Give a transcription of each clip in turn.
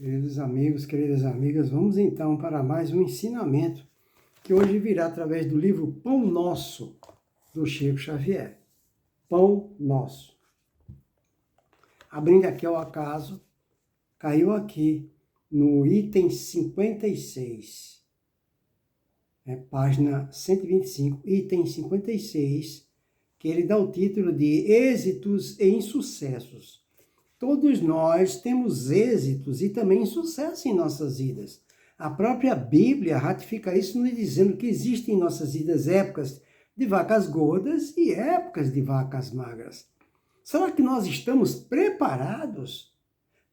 Queridos amigos, queridas amigas, vamos então para mais um ensinamento que hoje virá através do livro Pão Nosso, do Chico Xavier. Pão Nosso. Abrindo aqui ao acaso, caiu aqui no item 56, página 125, item 56, que ele dá o título de Êxitos e Insucessos. Todos nós temos êxitos e também insucesso em nossas vidas. A própria Bíblia ratifica isso nos dizendo que existem em nossas vidas épocas de vacas gordas e épocas de vacas magras. Será que nós estamos preparados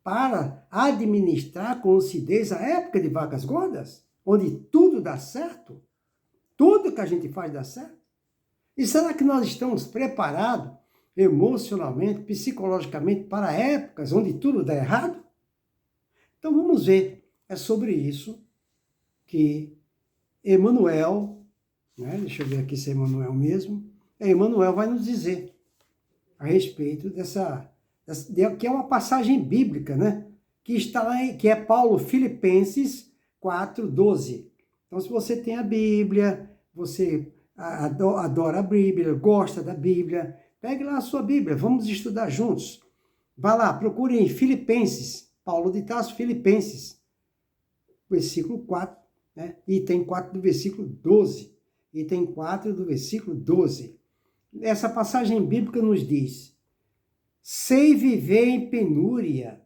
para administrar com lucidez a época de vacas gordas? Onde tudo dá certo? Tudo que a gente faz dá certo? E será que nós estamos preparados emocionalmente, psicologicamente, para épocas onde tudo dá errado? Então vamos ver, é sobre isso que Emmanuel, deixa eu ver aqui se é Emmanuel mesmo, Emmanuel vai nos dizer a respeito que é uma passagem bíblica, que está lá, que é Paulo Filipenses 4:12. Então se você tem a Bíblia, você adora a Bíblia, gosta da Bíblia, pegue lá a sua Bíblia, vamos estudar juntos. Vá lá, procure em Filipenses, Paulo de Tarso, Filipenses, versículo 4, item 4 do versículo 12. Item 4 do versículo 12. Essa passagem bíblica nos diz: sei viver em penúria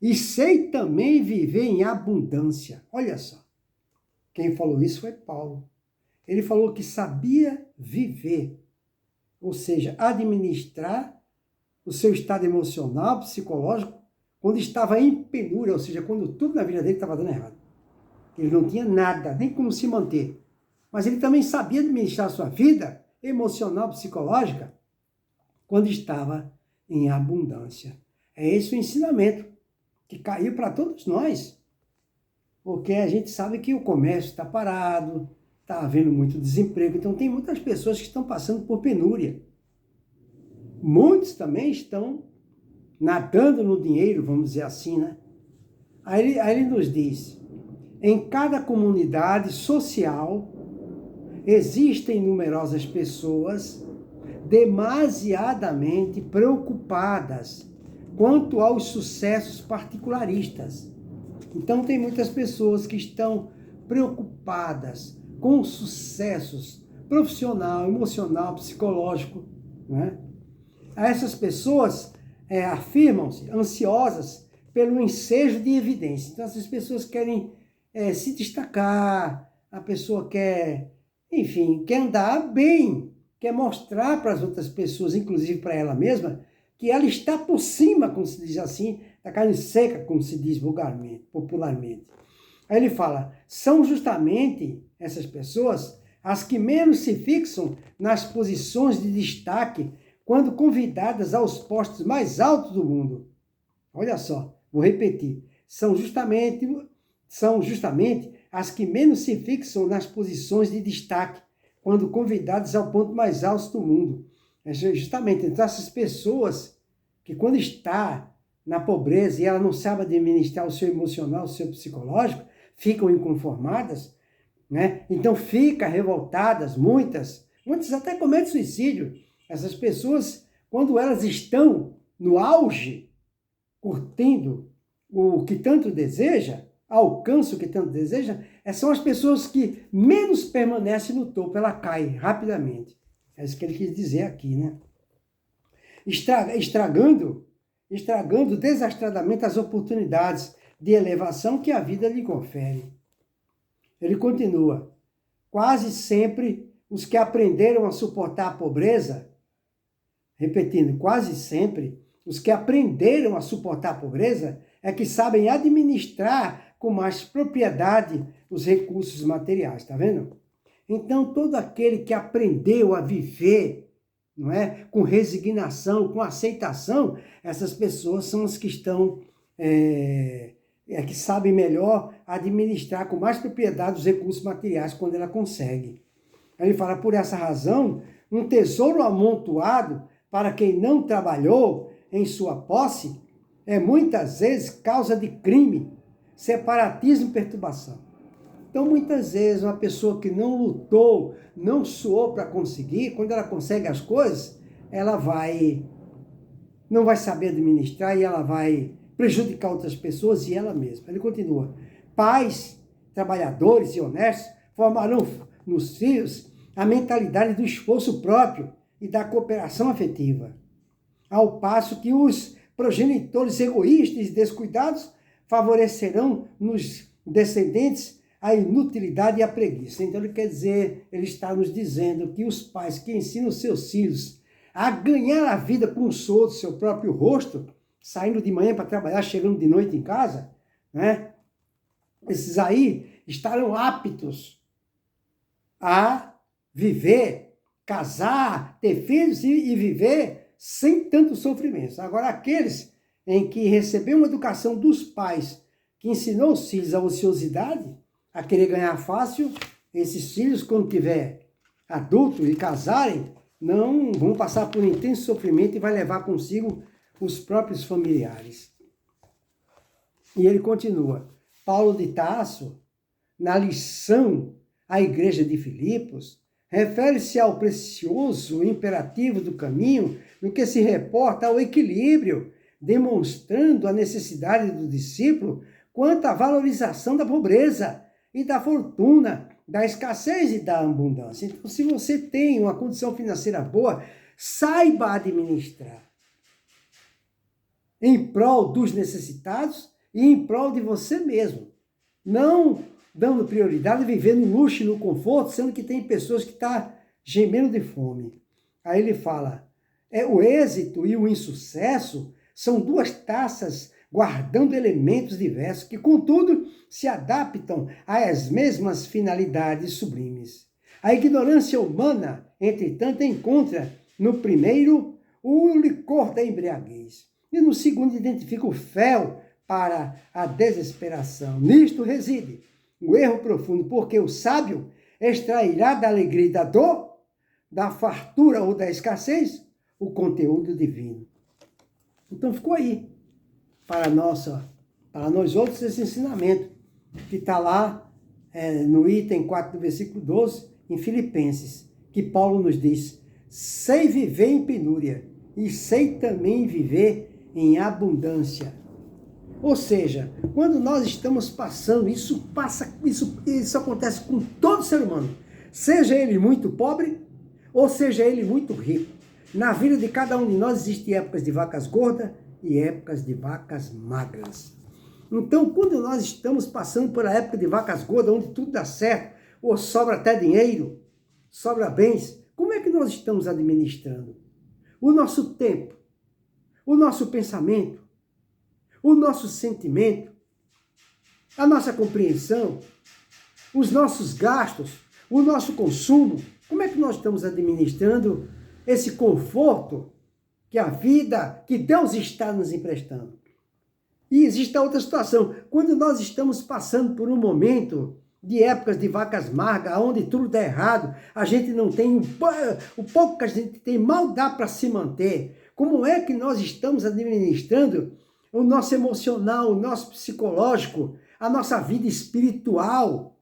e sei também viver em abundância. Olha só, quem falou isso foi Paulo. Ele falou que sabia viver, ou seja, administrar o seu estado emocional, psicológico, quando estava em penúria, ou seja, quando tudo na vida dele estava dando errado. Ele não tinha nada, nem como se manter. Mas ele também sabia administrar a sua vida emocional, psicológica, quando estava em abundância. É esse o ensinamento que caiu para todos nós. Porque a gente sabe que o comércio está parado, está havendo muito desemprego, então tem muitas pessoas que estão passando por penúria. Muitos também estão nadando no dinheiro, vamos dizer assim, Aí ele nos diz: em cada comunidade social existem numerosas pessoas demasiadamente preocupadas quanto aos sucessos particularistas. Então tem muitas pessoas que estão preocupadas com sucessos profissional, emocional, psicológico, Essas pessoas afirmam-se ansiosas pelo ensejo de evidência. Então essas pessoas querem se destacar, a pessoa quer, enfim, quer andar bem, quer mostrar para as outras pessoas, inclusive para ela mesma, que ela está por cima, como se diz assim, da carne seca, como se diz vulgarmente, popularmente. Aí ele fala: são justamente essas pessoas as que menos se fixam nas posições de destaque quando convidadas aos postos mais altos do mundo. Olha só, vou repetir. São justamente as que menos se fixam nas posições de destaque quando convidadas ao ponto mais alto do mundo. É justamente entre essas pessoas que, quando está na pobreza e ela não sabe administrar o seu emocional, o seu psicológico, ficam inconformadas, Então ficam revoltadas, muitas até cometem suicídio. Essas pessoas, quando elas estão no auge, curtindo o que tanto deseja, alcança o que tanto deseja, são as pessoas que menos permanecem no topo, ela cai rapidamente. É isso que ele quis dizer aqui, Estragando desastradamente as oportunidades de elevação que a vida lhe confere. Ele continua: quase sempre os que aprenderam a suportar a pobreza, repetindo, quase sempre os que aprenderam a suportar a pobreza é que sabem administrar com mais propriedade os recursos materiais, tá vendo? Então, todo aquele que aprendeu a viver, com resignação, com aceitação, essas pessoas são as que estão, que sabem melhor administrar com mais propriedade os recursos materiais quando ela consegue. Ele fala: por essa razão, um tesouro amontoado para quem não trabalhou em sua posse é muitas vezes causa de crime, separatismo e perturbação. Então, muitas vezes, uma pessoa que não lutou, não suou para conseguir, quando ela consegue as coisas, ela não vai saber administrar e ela vai prejudicar outras pessoas e ela mesma. Ele continua: pais, trabalhadores e honestos formarão nos filhos a mentalidade do esforço próprio e da cooperação afetiva, ao passo que os progenitores egoístas e descuidados favorecerão nos descendentes a inutilidade e a preguiça. Então ele quer dizer, ele está nos dizendo que os pais que ensinam seus filhos a ganhar a vida com o suor do seu próprio rosto, saindo de manhã para trabalhar, chegando de noite em casa, né? Esses aí estarão aptos a viver, casar, ter filhos e viver sem tanto sofrimento. Agora, aqueles em que receberam uma educação dos pais que ensinou os filhos a ociosidade, a querer ganhar fácil, esses filhos, quando tiver adultos e casarem, não vão passar por um intenso sofrimento e vai levar consigo os próprios familiares. E ele continua: Paulo de Tarso, na lição à igreja de Filipos, refere-se ao precioso imperativo do caminho no que se reporta ao equilíbrio, demonstrando a necessidade do discípulo quanto à valorização da pobreza e da fortuna, da escassez e da abundância. Então, se você tem uma condição financeira boa, saiba administrar em prol dos necessitados e em prol de você mesmo. Não dando prioridade a viver no luxo e no conforto, sendo que tem pessoas que estão gemendo de fome. Aí ele fala, o êxito e o insucesso são duas taças guardando elementos diversos que, contudo, se adaptam às mesmas finalidades sublimes. A ignorância humana, entretanto, encontra no primeiro o licor da embriaguez e no segundo identifica o fel para a desesperação. Nisto reside o erro profundo, porque o sábio extrairá da alegria e da dor, da fartura ou da escassez, o conteúdo divino. Então ficou aí para nós outros esse ensinamento que está lá no item 4 do versículo 12, em Filipenses, que Paulo nos diz: sei viver em penúria e sei também viver em abundância. Ou seja, quando nós estamos passando, isso acontece com todo ser humano, seja ele muito pobre ou seja ele muito rico. Na vida de cada um de nós existem épocas de vacas gordas e épocas de vacas magras. Então, quando nós estamos passando por a época de vacas gordas, onde tudo dá certo, ou sobra até dinheiro, sobra bens, como é que nós estamos administrando o nosso tempo, o nosso pensamento, o nosso sentimento, a nossa compreensão, os nossos gastos, o nosso consumo? Como é que nós estamos administrando esse conforto que a vida, que Deus está nos emprestando? E existe a outra situação, quando nós estamos passando por um momento de épocas de vacas magras, onde tudo dá errado, a gente não tem, o pouco que a gente tem, mal dá para se manter. Como é que nós estamos administrando o nosso emocional, o nosso psicológico, a nossa vida espiritual,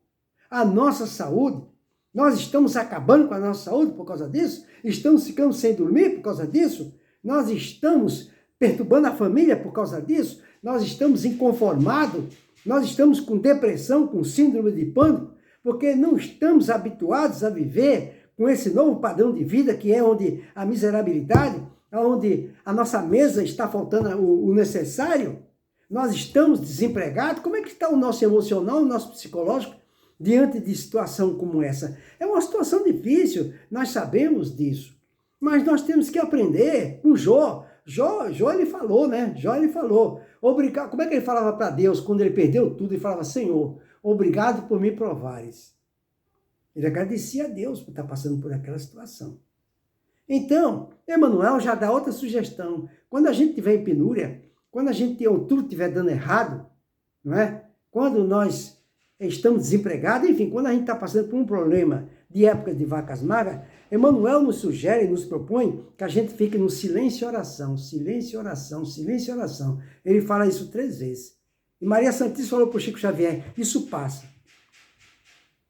a nossa saúde? Nós estamos acabando com a nossa saúde por causa disso? Estamos ficando sem dormir por causa disso? Nós estamos perturbando a família por causa disso? Nós estamos inconformados? Nós estamos com depressão, com síndrome de pânico? Porque não estamos habituados a viver com esse novo padrão de vida, que é onde a miserabilidade, onde a nossa mesa está faltando o necessário? Nós estamos desempregados? Como é que está o nosso emocional, o nosso psicológico diante de situação como essa? É uma situação difícil, nós sabemos disso. Mas nós temos que aprender com Jó. Jó ele falou, né? Jó ele falou. Obrigado. Como é que ele falava para Deus quando ele perdeu tudo? Ele falava: Senhor, obrigado por me provares. Ele agradecia a Deus por estar passando por aquela situação. Então, Emmanuel já dá outra sugestão. Quando a gente tiver em penúria, quando a gente ou tudo estiver dando errado, não é? Quando nós estamos desempregados, enfim, quando a gente está passando por um problema de épocas de vacas magras, Emmanuel nos sugere, nos propõe que a gente fique no silêncio e oração, silêncio e oração, silêncio e oração. Ele fala isso 3 vezes. E Maria Santíssima falou para o Chico Xavier, isso passa.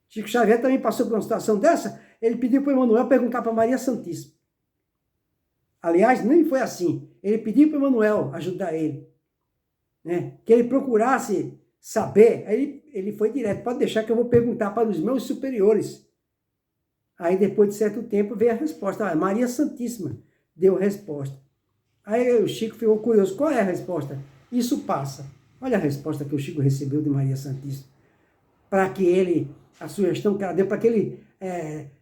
Chico Xavier também passou por uma situação dessa, ele pediu para Emmanuel perguntar para Maria Santíssima. Aliás, nem foi assim. Ele pediu para Emmanuel ajudar ele, né? Que ele procurasse saber. Aí ele foi direto, pode deixar que eu vou perguntar para os meus superiores. Aí depois de certo tempo veio a resposta. Maria Santíssima deu a resposta. Aí o Chico ficou curioso, qual é a resposta? Isso passa. Olha a resposta que o Chico recebeu de Maria Santíssima. Para que ele, a sugestão que ela deu, para que ele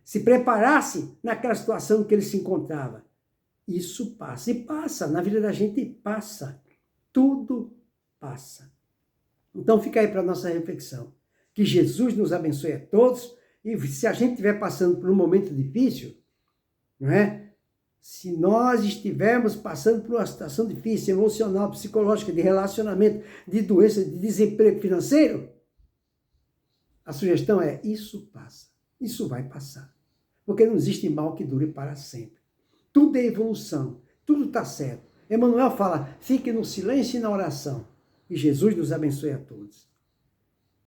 se preparasse naquela situação que ele se encontrava. Isso passa. E passa, na vida da gente passa. Tudo passa. Então fica aí para a nossa reflexão. Que Jesus nos abençoe a todos. E se a gente estiver passando por um momento difícil, não é? Se nós estivermos passando por uma situação difícil, emocional, psicológica, de relacionamento, de doença, de desemprego financeiro, a sugestão é, isso passa. Isso vai passar. Porque não existe mal que dure para sempre. Tudo é evolução. Tudo está certo. Emmanuel fala, fique no silêncio e na oração. E Jesus nos abençoe a todos.